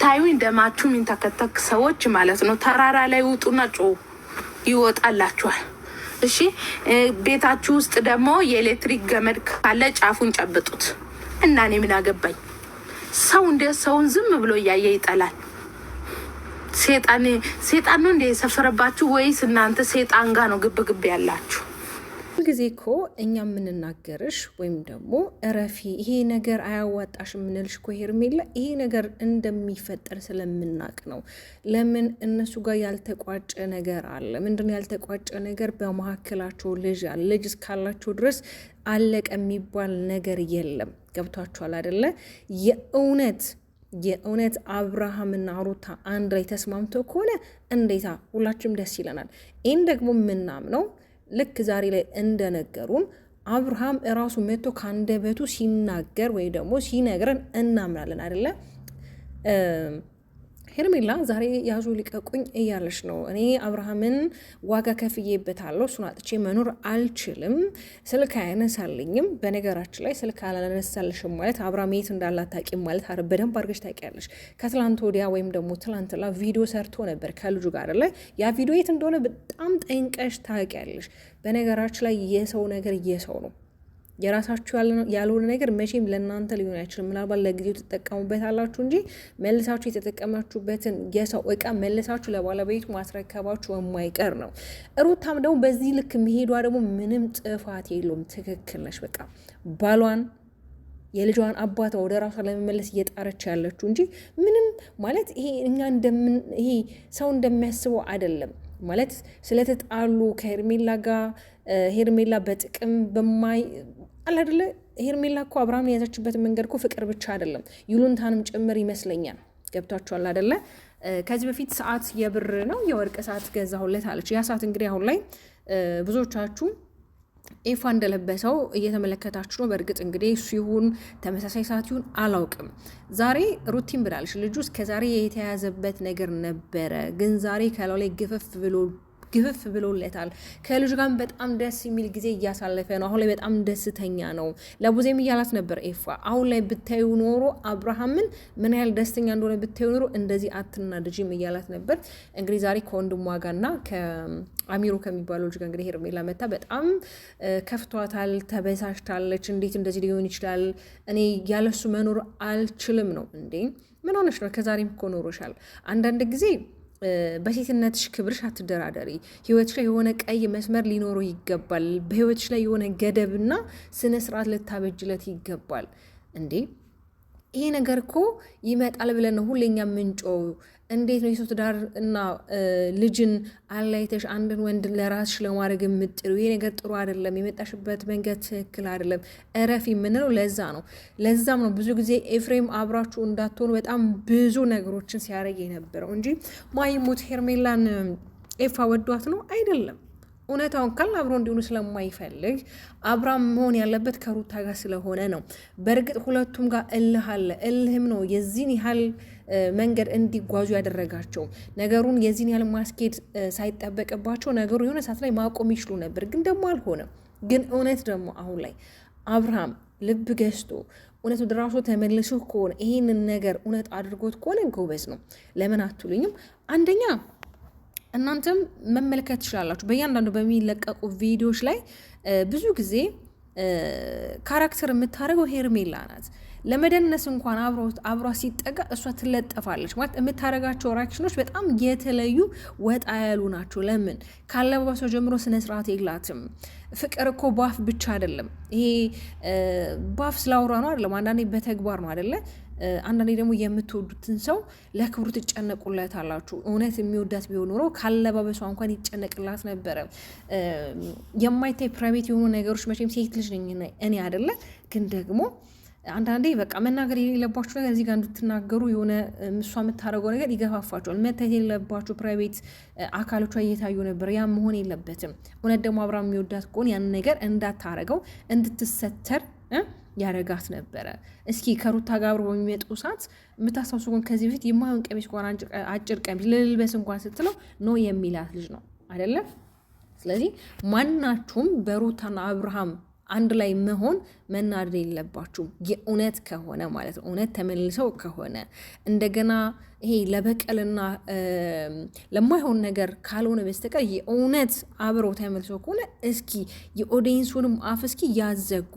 ስታዩ እንደማችሁ የሚንተከተክ ሰዎች ማለት ነው። ተራራ ላይ ውጡና ጮ ይወጣላችኋል። እሺ ቤታችሁ ውስጥ ደግሞ የኤሌክትሪክ ገመድ ካለ ጫፉን ጨብጡት እና እኔ ምን አገባኝ? ሰው እንደ ሰውን ዝም ብሎ እያየ ይጠላል። ሴጣን ነው እንደ የሰፈረባችሁ ወይስ እናንተ ሴጣን ጋር ነው ግብ ግብ ያላችሁ? ጊዜ እኮ እኛ የምንናገርሽ ወይም ደግሞ እረፊ ይሄ ነገር አያዋጣሽ የምንልሽ እኮ ሄርሜላ ይሄ ነገር እንደሚፈጠር ስለምናቅ ነው። ለምን እነሱ ጋር ያልተቋጨ ነገር አለ። ምንድን ያልተቋጨ ነገር? በመካከላቸው ልጅ አለ። ልጅ እስካላቸው ድረስ አለቀ የሚባል ነገር የለም። ገብቷችኋል አይደለ? የእውነት አብርሃምና ሩታ አንድ ላይ ተስማምተው ከሆነ እንዴታ ሁላችንም ደስ ይለናል። ይህን ደግሞ የምናምነው ልክ ዛሬ ላይ እንደነገሩን አብርሃም እራሱ መጥቶ ከአንደበቱ ሲናገር ወይ ደግሞ ሲነግረን እናምናለን አይደለ? ሄርሜላ ዛሬ ያዙ ልቀቁኝ እያለች ነው። እኔ አብርሃምን ዋጋ ከፍዬበታለሁ፣ እሱን አጥቼ መኖር አልችልም፣ ስልክ አያነሳልኝም። በነገራችን ላይ ስልክ አላነሳልሽም ማለት አብርሃም የት እንዳለ አታውቂም ማለት በደንብ አድርገሽ ታውቂያለሽ። ከትላንት ወዲያ ወይም ደግሞ ትላንትና ቪዲዮ ሰርቶ ነበር ከልጁ ጋር ላይ ያ ቪዲዮ የት እንደሆነ በጣም ጠንቀሽ ታውቂያለሽ። በነገራችን ላይ የሰው ነገር የሰው ነው። የራሳችሁ ያልሆነ ነገር መቼም ለእናንተ ሊሆን አይችልም። ምናልባት ለጊዜው ትጠቀሙበት አላችሁ እንጂ መልሳችሁ የተጠቀማችሁበትን የሰው እቃ መልሳችሁ ለባለቤቱ ማስረከባችሁ የማይቀር ነው። ሩታም ደግሞ በዚህ ልክ መሄዷ ደግሞ ምንም ጥፋት የለውም። ትክክል ነሽ። በቃ ባሏን የልጇን አባቷ ወደ ራሷ ለመመለስ እየጣረች ያለችው እንጂ ምንም ማለት ይሄ ሰው እንደሚያስበው አይደለም። ማለት ስለተጣሉ ከሄርሜላ ጋር ሄርሜላ በጥቅም አላደለ ሄርሜላ እኮ አብርሃም የያዘችበት መንገድ እኮ ፍቅር ብቻ አይደለም ይሉንታንም ጭምር ይመስለኛል። ገብቷችኋል አይደለ? ከዚህ በፊት ሰዓት የብር ነው የወርቅ ሰዓት ገዛሁለት አለች። ያ ሰዓት እንግዲህ አሁን ላይ ብዙዎቻችሁ ኤፋ እንደለበሰው እየተመለከታችሁ ነው። በእርግጥ እንግዲህ እሱ ይሁን ተመሳሳይ ሰዓት ይሁን አላውቅም። ዛሬ ሩቲን ብላለች ልጁ እስከዛሬ የተያዘበት ነገር ነበረ፣ ግን ዛሬ ከላው ላይ ግፍፍ ብሎለታል። ከልጅ ጋር በጣም ደስ የሚል ጊዜ እያሳለፈ ነው። አሁን ላይ በጣም ደስተኛ ነው። ለቡዜም እያላት ነበር ኤፋ አሁን ላይ ብታዩ ኖሮ አብርሃምን ምን ያህል ደስተኛ እንደሆነ ብታዩ ኖሮ እንደዚህ አትናደጂም እያላት ነበር። እንግዲህ ዛሬ ከወንድሟ ጋርና ከአሚሮ ከሚባለው ልጅ ጋር እንግዲህ ሄርሜላ መታ በጣም ከፍቷታል፣ ተበሳሽታለች። እንዴት እንደዚህ ሊሆን ይችላል? እኔ ያለሱ መኖር አልችልም ነው እንዴ? ምን ሆነሽ ነው? ከዛሬም እኮ ኖሮሻል። አንዳንድ ጊዜ በሴትነትሽ ክብርሽ አትደራደሪ። ህይወትሽ ላይ የሆነ ቀይ መስመር ሊኖረው ይገባል። በህይወትሽ ላይ የሆነ ገደብና ስነ ስርዓት ልታበጅለት ይገባል። እንዴ ይሄ ነገር እኮ ይመጣል ብለን ነው ሁሌኛ ምንጮው። እንዴት ነው የሰው ትዳር እና ልጅን አላይተሽ አንድን ወንድ ለራስሽ ለማድረግ የምጥሩ? ይሄ ነገር ጥሩ አይደለም። የመጣሽበት መንገድ ትክክል አይደለም። እረፊ የምንለው ለዛ ነው። ለዛም ነው ብዙ ጊዜ ኤፍሬም አብራችሁ እንዳትሆኑ በጣም ብዙ ነገሮችን ሲያደርግ የነበረው እንጂ ማይሙት ሄርሜላን ኤፋ ወዷት ነው አይደለም። እውነታውን ካል አብሮ እንዲሆኑ ስለማይፈልግ አብራም መሆን ያለበት ከሩታ ጋር ስለሆነ ነው። በእርግጥ ሁለቱም ጋር እልህ አለ። እልህም ነው የዚህን ያህል መንገድ እንዲጓዙ ያደረጋቸው። ነገሩን የዚህን ያህል ማስኬድ ሳይጠበቅባቸው ነገሩ የሆነ ሰዓት ላይ ማቆም ይችሉ ነበር፣ ግን ደግሞ አልሆነም። ግን እውነት ደግሞ አሁን ላይ አብርሃም ልብ ገዝቶ እውነት ወደ ራሱ ተመልሶ ከሆነ ይህንን ነገር እውነት አድርጎት ከሆነ ጎበዝ ነው። ለምን አትሉኝም? አንደኛ እናንተም መመልከት ትችላላችሁ። በእያንዳንዱ በሚለቀቁ ቪዲዮዎች ላይ ብዙ ጊዜ ካራክተር የምታደርገው ሄርሜላ ናት። ለመደነስ እንኳን አብሯ ሲጠጋ እሷ ትለጠፋለች። ማለት የምታደርጋቸው ሪአክሽኖች በጣም የተለዩ ወጣ ያሉ ናቸው። ለምን? ካለባበሷ ጀምሮ ስነስርዓት የላትም። ፍቅር እኮ ባፍ ብቻ አይደለም። ይሄ ባፍ ስላውራ ነው አይደለም፣ አንዳንዴ በተግባር ነው አይደለ? አንዳንዴ ደግሞ የምትወዱትን ሰው ለክብሩ ትጨነቁለት አላችሁ። እውነት የሚወዳት ቢሆን ኖሮ ካለባበሷ እንኳን ይጨነቅላት ነበረ። የማይታይ ፕራይቬት የሆኑ ነገሮች መቼም ሴት ልጅ ነኝ እኔ አይደለ፣ ግን ደግሞ አንዳንዴ በቃ መናገር የሌለባችሁ ነገር እዚህ ጋር እንድትናገሩ የሆነ እሷ የምታደርገው ነገር ይገፋፋቸዋል። መታየት የሌለባችሁ ፕራይቬት አካሎቿ እየታዩ ነበር። ያ መሆን የለበትም። እውነት ደግሞ አብርሃም የሚወዳት ከሆነ ያን ነገር እንዳታረገው እንድትሰተር ያረጋት ነበረ። እስኪ ከሩታ ጋር አብሮ በሚመጡ ሰዓት የምታስታውሱ ከዚህ በፊት የማይሆን ቀሚስ እንኳን አጭር ቀሚስ ልልበስ እንኳን ስትለው ኖ የሚላት ልጅ ነው አይደለም። ስለዚህ ማናችሁም በሩታና አብርሃም አንድ ላይ መሆን መናደድ የለባችሁም። የእውነት ከሆነ ማለት ነው። እውነት ተመልሰው ከሆነ እንደገና ይሄ ለበቀልና ለማይሆን ነገር ካልሆነ በስተቀር የእውነት አብረው ተመልሰው ከሆነ እስኪ የኦዲየንሱንም አፍ እስኪ ያዘጉ፣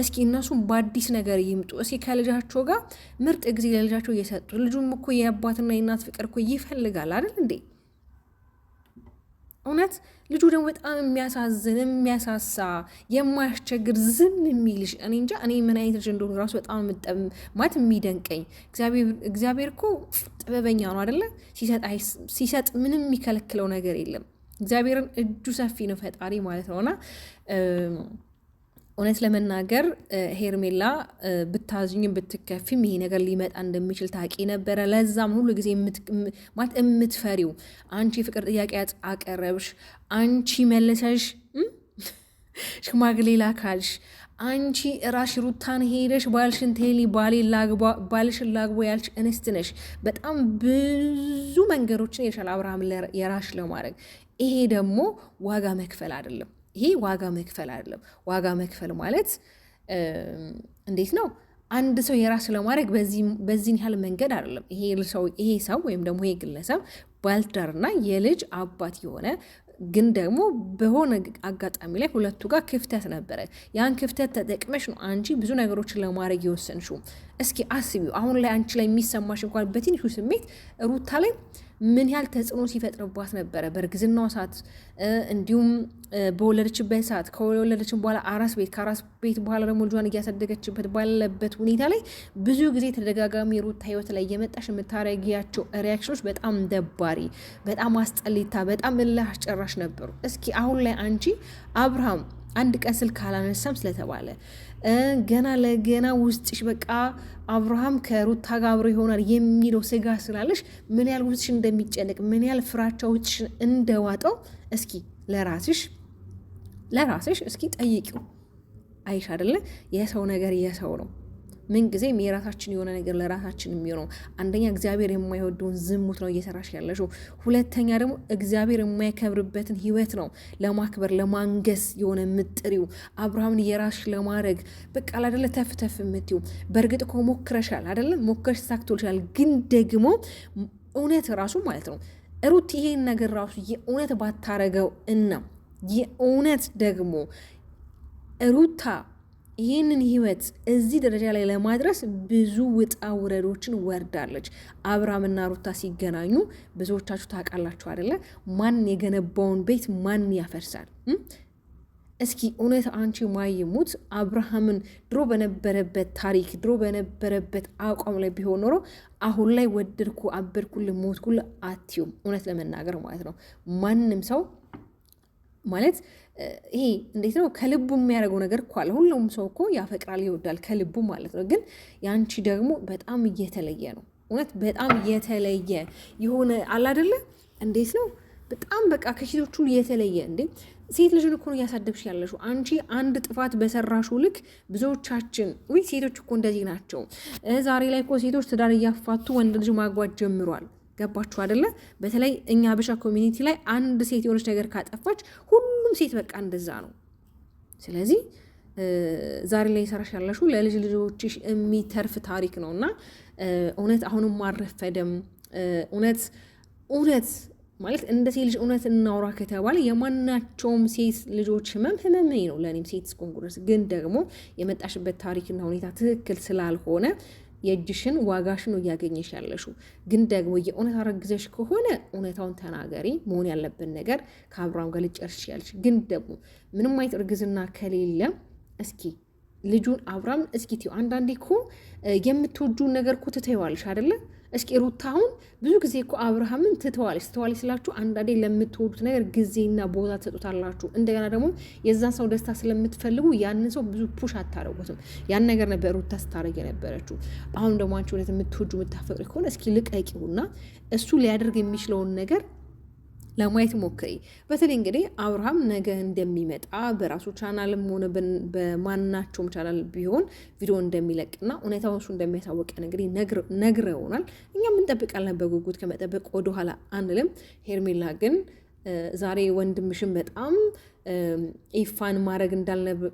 እስኪ እነሱም በአዲስ ነገር ይምጡ። እስኪ ከልጃቸው ጋር ምርጥ ጊዜ ለልጃቸው እየሰጡ ልጁም እኮ የአባትና የእናት ፍቅር እኮ ይፈልጋል አይደል እንዴ? እውነት ልጁ ደግሞ በጣም የሚያሳዝን የሚያሳሳ የማያስቸግር ዝም የሚልሽ እኔ እንጃ እኔ ምን አይነት ልጅ እንደሆነ ራሱ በጣም ማለት የሚደንቀኝ እግዚአብሔር እኮ ጥበበኛ ነው አይደለ? ሲሰጥ ምንም የሚከለክለው ነገር የለም። እግዚአብሔርን እጁ ሰፊ ነው ፈጣሪ ማለት ነውና እውነት ለመናገር ሄርሜላ ብታዝኝም ብትከፊም ይሄ ነገር ሊመጣ እንደሚችል ታቂ ነበረ። ለዛም ሁሉ ጊዜ ማለት የምትፈሪው አንቺ ፍቅር ጥያቄ አቀረብሽ፣ አንቺ መለሰሽ ሽማግሌ ላካልሽ፣ አንቺ ራሽ ሩታን ሄደሽ ባልሽን ቴሊ ባልሽን ላግቦ ያልሽ እንስት ነሽ። በጣም ብዙ መንገዶችን የሻል አብርሃም የራሽ ለማድረግ ይሄ ደግሞ ዋጋ መክፈል አይደለም። ይሄ ዋጋ መክፈል አይደለም። ዋጋ መክፈል ማለት እንዴት ነው? አንድ ሰው የራስ ለማድረግ በዚህን ያህል መንገድ አይደለም። ይሄ ሰው ወይም ደግሞ ይሄ ግለሰብ ባልትዳርና የልጅ አባት የሆነ ግን ደግሞ በሆነ አጋጣሚ ላይ ሁለቱ ጋር ክፍተት ነበረ። ያን ክፍተት ተጠቅመሽ ነው አንቺ ብዙ ነገሮችን ለማድረግ የወሰንሽው። እስኪ አስቢው አሁን ላይ አንቺ ላይ የሚሰማሽ እንኳን በትንሹ ስሜት ሩታ ላይ ምን ያህል ተጽዕኖ ሲፈጥርባት ነበረ በእርግዝናው ሰዓት፣ እንዲሁም በወለደችበት ሰዓት፣ ከወለደችን በኋላ ከአራስ ቤት በኋላ ደግሞ ልጇን እያሳደገችበት ባለበት ሁኔታ ላይ ብዙ ጊዜ ተደጋጋሚ ሩታ ህይወት ላይ እየመጣሽ የምታረጊያቸው ሪያክሽኖች በጣም ደባሪ፣ በጣም አስጠሊታ፣ በጣም እልህ አስጨራሽ ነበሩ። እስኪ አሁን ላይ አንቺ አብርሃም አንድ ቀን ስልክ አላነሳም ስለተባለ ገና ለገና ውስጥሽ በቃ አብርሃም ከሩታ ጋር አብሮ ይሆናል የሚለው ስጋ ስላለሽ ምን ያህል ውስጥሽ እንደሚጨነቅ ምን ያህል ፍራቻ ውስጥሽ እንደዋጠው እስኪ ለራስሽ እስኪ ጠይቂው። አይሽ አይደለ? የሰው ነገር የሰው ነው። ምን ጊዜም የራሳችን የሆነ ነገር ለራሳችን የሚሆነው አንደኛ እግዚአብሔር የማይወደውን ዝሙት ነው እየሰራሽ ያለሽው። ሁለተኛ ደግሞ እግዚአብሔር የማይከብርበትን ህይወት ነው ለማክበር ለማንገስ የሆነ ምጥሪው አብርሃምን የራስሽ ለማድረግ በቃ አይደለ ተፍተፍ የምትይው። በእርግጥ እኮ ሞክረሻል አይደለ? ሞክረሽ ሳክቶልሻል። ግን ደግሞ እውነት ራሱ ማለት ነው ሩት ይሄን ነገር ራሱ የእውነት ባታረገው እና የእውነት ደግሞ ሩታ ይህንን ህይወት እዚህ ደረጃ ላይ ለማድረስ ብዙ ውጣ ውረዶችን ወርዳለች። አብርሃምና ሩታ ሲገናኙ ብዙዎቻችሁ ታውቃላችሁ አይደለ? ማን የገነባውን ቤት ማን ያፈርሳል? እስኪ እውነት አንቺ ማይሙት አብርሃምን ድሮ በነበረበት ታሪክ ድሮ በነበረበት አቋም ላይ ቢሆን ኖሮ አሁን ላይ ወደድኩ አበድኩል ሞትኩል አትዩም። እውነት ለመናገር ማለት ነው ማንም ሰው ማለት ይሄ እንዴት ነው ከልቡ የሚያደርገው ነገር እኮ አለ። ሁሉም ሰው እኮ ያፈቅራል ይወዳል ከልቡ ማለት ነው። ግን ያንቺ ደግሞ በጣም እየተለየ ነው። እውነት በጣም የተለየ የሆነ አለ አይደለ? እንዴት ነው በጣም በቃ ከሴቶቹ የተለየ እንዴ! ሴት ልጅን እኮ ነው እያሳደግሽ ያለሽው አንቺ። አንድ ጥፋት በሰራሹ ልክ ብዙዎቻችን ሴቶች እኮ እንደዚህ ናቸው። ዛሬ ላይ እኮ ሴቶች ትዳር እያፋቱ ወንድ ልጅ ማግባት ጀምሯል። ገባችሁ አይደለ? በተለይ እኛ ሀበሻ ኮሚኒቲ ላይ አንድ ሴት የሆነች ነገር ካጠፋች ሁሉም ሴት በቃ እንደዛ ነው። ስለዚህ ዛሬ ላይ የሰራሽ ያለሽው ለልጅ ልጆችሽ የሚተርፍ ታሪክ ነው እና እውነት አሁንም አልረፈደም። እውነት ማለት እንደ ሴት ልጅ እውነት እናውራ ከተባለ የማናቸውም ሴት ልጆች ህመም ነው ለእኔም ሴት እስኮንጉረስ። ግን ደግሞ የመጣሽበት ታሪክና ሁኔታ ትክክል ስላልሆነ የእጅሽን ዋጋሽን ነው እያገኘሽ ያለሽው። ግን ደግሞ የእውነት አረግዘሽ ከሆነ እውነታውን ተናገሪ። መሆን ያለብን ነገር ከአብርሃም ጋር ልጨርሽ ያለሽ። ግን ደግሞ ምንም አይነት እርግዝና ከሌለ እስኪ ልጁን አብርሃም እስኪ ትይው። አንዳንዴ እኮ የምትወጁን ነገር እኮ ትተይዋለሽ አይደለ? እስኪ ሩታ አሁን ብዙ ጊዜ እኮ አብርሃምን ትተዋለች ስላችሁ አንዳንዴ ለምትወዱት ነገር ጊዜና ቦታ ትሰጡታላችሁ። እንደገና ደግሞ የዛን ሰው ደስታ ስለምትፈልጉ ያንን ሰው ብዙ ፑሽ አታረጉትም። ያን ነገር ነበር ሩታ ስታረግ የነበረችው። አሁን ደግሞ አንቺ እውነት የምትወጁ የምታፈቅሪ ከሆነ እስኪ ልቀቂውና እሱ ሊያደርግ የሚችለውን ነገር ለማየት ሞክሪ። በተለይ እንግዲህ አብርሃም ነገ እንደሚመጣ በራሱ ቻናልም ሆነ በማናቸውም ቻናል ቢሆን ቪዲዮ እንደሚለቅና እውነታውን እሱ እንደሚያሳወቀን እንግዲህ ነግረውናል። እኛም እንጠብቃለን በጉጉት ከመጠበቅ ወደኋላ አንልም። ሄርሜላ ግን ዛሬ ወንድምሽን በጣም ኢፋን ማድረግ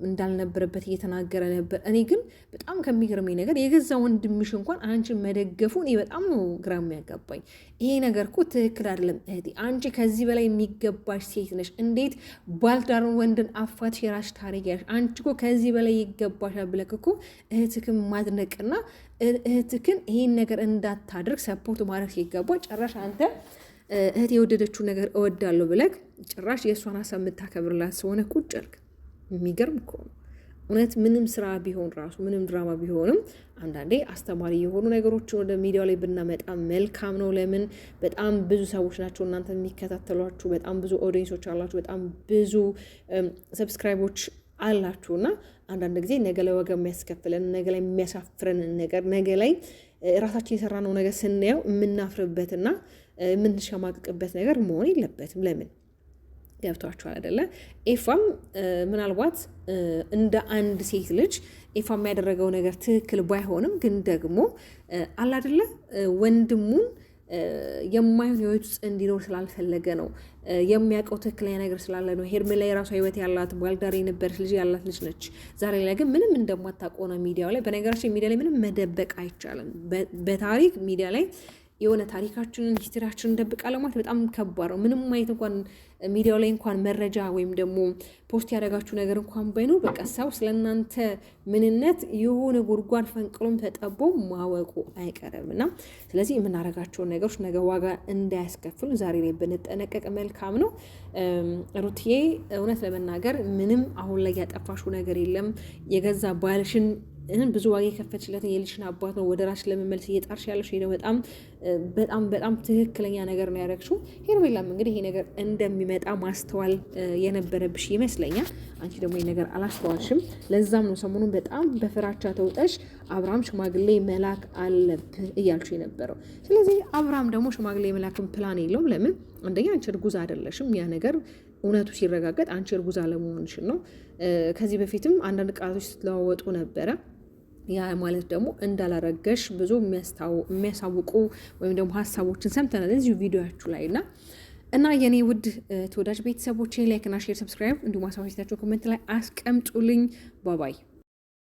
እንዳልነበረበት እየተናገረ ነበር። እኔ ግን በጣም ከሚገርመኝ ነገር የገዛ ወንድምሽ እንኳን አንቺን መደገፉ እኔ በጣም ነው ግራ የሚያጋባኝ። ይሄ ነገር እኮ ትክክል አይደለም እህቴ። አንቺ ከዚህ በላይ የሚገባሽ ሴት ነሽ። እንዴት ባልዳሩን ወንድን አፋትሽ የራስሽ ታሪያለሽ? አንቺ እኮ ከዚህ በላይ ይገባሻል ብለክ እኮ እህትክን ማድነቅና እህትክን ይሄን ነገር እንዳታደርግ ሰፖርት ማድረግ ሲገባ ጭራሽ አንተ እህት የወደደችው ነገር እወዳለሁ ብለክ ጭራሽ የእሷን ሀሳብ የምታከብርላት ስለሆነ ቁጭ አልክ። የሚገርም እኮ ነው እውነት። ምንም ስራ ቢሆን ራሱ ምንም ድራማ ቢሆንም አንዳንዴ አስተማሪ የሆኑ ነገሮችን ወደ ሚዲያው ላይ ብናመጣ መልካም ነው። ለምን በጣም ብዙ ሰዎች ናቸው እናንተ የሚከታተሏችሁ፣ በጣም ብዙ ኦዲየንሶች አላችሁ፣ በጣም ብዙ ሰብስክራይቦች አላችሁና አንዳንድ ጊዜ ነገ ላይ ዋጋ የሚያስከፍለን ነገ ላይ የሚያሳፍረንን ነገር ነገ ላይ ራሳችን የሰራነው ነገር ስናየው የምናፍርበትና የምንሸማቅቅበት ነገር መሆን የለበትም። ለምን ገብቷችኋል አይደለ? ኤፋም ምናልባት እንደ አንድ ሴት ልጅ ኤፋም ያደረገው ነገር ትክክል ባይሆንም ግን ደግሞ አለ አይደለ ወንድሙን የማይሆን ህይወት ውስጥ እንዲኖር ስላልፈለገ ነው። የሚያውቀው ትክክለኛ ነገር ስላለ ነው። ሄርሜላ የራሷ ህይወት ያላት ባልዳር የነበረች ልጅ ያላት ልጅ ነች። ዛሬ ላይ ግን ምንም እንደማታውቀው ነው ሚዲያው ላይ። በነገራችን ሚዲያ ላይ ምንም መደበቅ አይቻልም። በታሪክ ሚዲያ ላይ የሆነ ታሪካችንን ሂስትሪያችንን እንደብቃለን ማለት በጣም ከባድ ነው። ምንም አይነት እንኳን ሚዲያው ላይ እንኳን መረጃ ወይም ደግሞ ፖስት ያደረጋችሁ ነገር እንኳን ባይኖር በቃ ሰው ስለእናንተ ምንነት የሆነ ጉድጓድ ፈንቅሎም ተጠቦ ማወቁ አይቀርም እና ስለዚህ የምናደርጋቸውን ነገሮች ነገ ዋጋ እንዳያስከፍሉ ዛሬ ላይ ብንጠነቀቅ መልካም ነው። ሩትዬ እውነት ለመናገር ምንም አሁን ላይ ያጠፋሽው ነገር የለም። የገዛ ባልሽን ብዙ ዋጋ የከፈችለትን የልጅሽን አባት ነው ወደ ራስሽ ለመመለስ እየጣርሽ ያለሽ። ሄደው በጣም ትክክለኛ ነገር ነው ያደረግሽው። ሄርሜላም እንግዲህ ይሄ ነገር እንደሚመጣ ማስተዋል የነበረብሽ ይመስለኛል። አንቺ ደግሞ ይሄ ነገር አላስተዋልሽም። ለዛም ነው ሰሞኑን በጣም በፍራቻ ተውጠሽ አብርሃም ሽማግሌ መላክ አለብህ እያልሽ የነበረው። ስለዚህ አብርሃም ደግሞ ሽማግሌ መላክን ፕላን የለውም። ለምን? አንደኛ አንቺ እርጉዝ አይደለሽም። ያ ነገር እውነቱ ሲረጋገጥ አንቺ እርጉዝ አለመሆንሽን ነው። ከዚህ በፊትም አንዳንድ ቃላቶች ስትለዋወጡ ነበረ። ያ ማለት ደግሞ እንዳላረገሽ ብዙ የሚያሳውቁ ወይም ደግሞ ሀሳቦችን ሰምተናል እዚሁ ቪዲዮያችሁ ላይ እና የኔ ውድ ተወዳጅ ቤተሰቦች ላይክና ሼር ሰብስክራይብ እንዲሁም ሀሳቦቻችሁ ኮሜንት ላይ አስቀምጡልኝ። ባባይ